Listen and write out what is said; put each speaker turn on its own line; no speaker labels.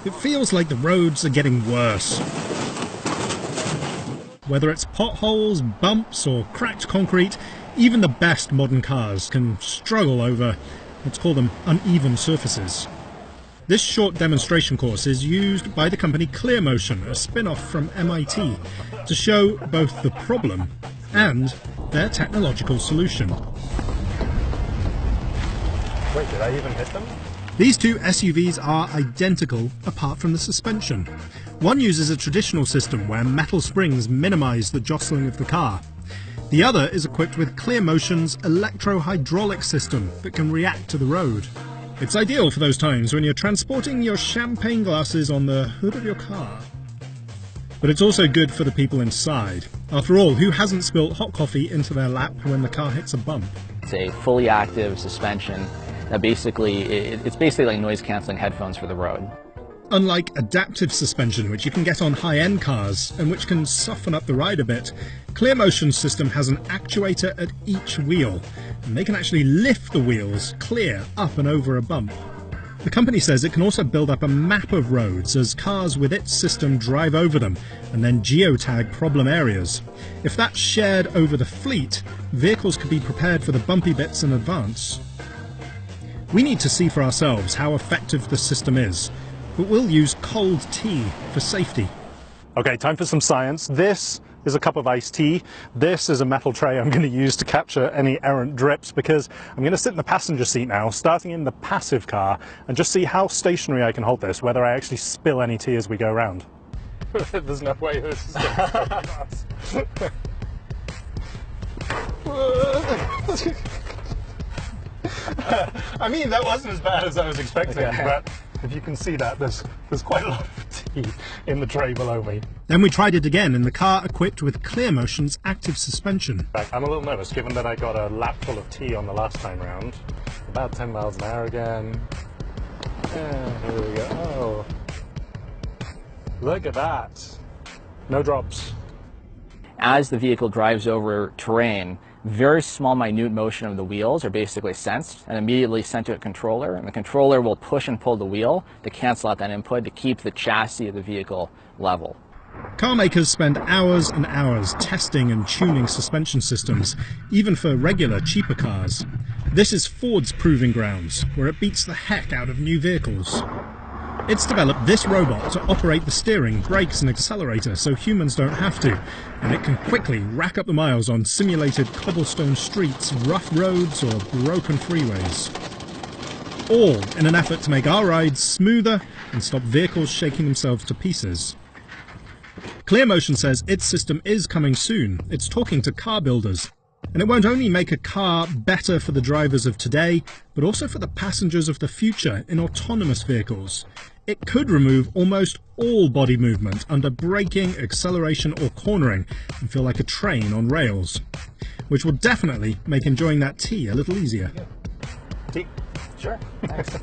It feels like the roads are getting worse. Whether it's potholes, bumps, or cracked concrete, even the best modern cars can struggle over, let's call them, uneven surfaces. This short demonstration course is used by the company ClearMotion, a spin-off from MIT, to show both the problem and their technological solution.
Wait, did I even hit them?
These two SUVs are identical apart from the suspension. One uses a traditional system where metal springs minimise the jostling of the car. The other is equipped with ClearMotion's electro-hydraulic system that can react to the road. It's ideal for those times when you're transporting your champagne glasses on the hood of your car. But it's also good for the people inside. After all, who hasn't spilt hot coffee into their lap when the car hits a bump?
It's a fully active suspension that it's basically like noise-cancelling headphones for the road.
Unlike adaptive suspension, which you can get on high-end cars and which can soften up the ride a bit, ClearMotion's system has an actuator at each wheel, and they can actually lift the wheels clear up and over a bump. The company says it can also build up a map of roads as cars with its system drive over them and then geotag problem areas. If that's shared over the fleet, vehicles could be prepared for the bumpy bits in advance. We need to see for ourselves how effective the system is, but we'll use cold tea for safety.
Okay, time for some science. This is a cup of iced tea. This is a metal tray I'm going to use to capture any errant drips, because I'm going to sit in the passenger seat now, starting in the passive car, and just see how stationary I can hold this, whether I actually spill any tea as we go around. There's no way this is going to pass. I mean, that wasn't as bad as I was expecting, but if you can see that, there's quite a lot of tea in the tray below me.
Then we tried it again in the car equipped with ClearMotion's active suspension.
I'm a little nervous, given that I got a lap full of tea on the last time round. About 10 miles an hour again. Yeah, here we go. Oh, look at that. No drops.
As the vehicle drives over terrain, very small, minute motion of the wheels are basically sensed and immediately sent to a controller, and the controller will push and pull the wheel to cancel out that input to keep the chassis of the vehicle level.
Car makers spend hours and hours testing and tuning suspension systems, even for regular, cheaper cars. This is Ford's proving grounds, where it beats the heck out of new vehicles. It's developed this robot to operate the steering, brakes and accelerator so humans don't have to, and it can quickly rack up the miles on simulated cobblestone streets, rough roads or broken freeways. All in an effort to make our rides smoother and stop vehicles shaking themselves to pieces. ClearMotion says its system is coming soon. It's talking to car builders. And it won't only make a car better for the drivers of today, but also for the passengers of the future in autonomous vehicles. It could remove almost all body movement under braking, acceleration or cornering and feel like a train on rails, which will definitely make enjoying that tea a little easier.
Tea?
Sure, thanks.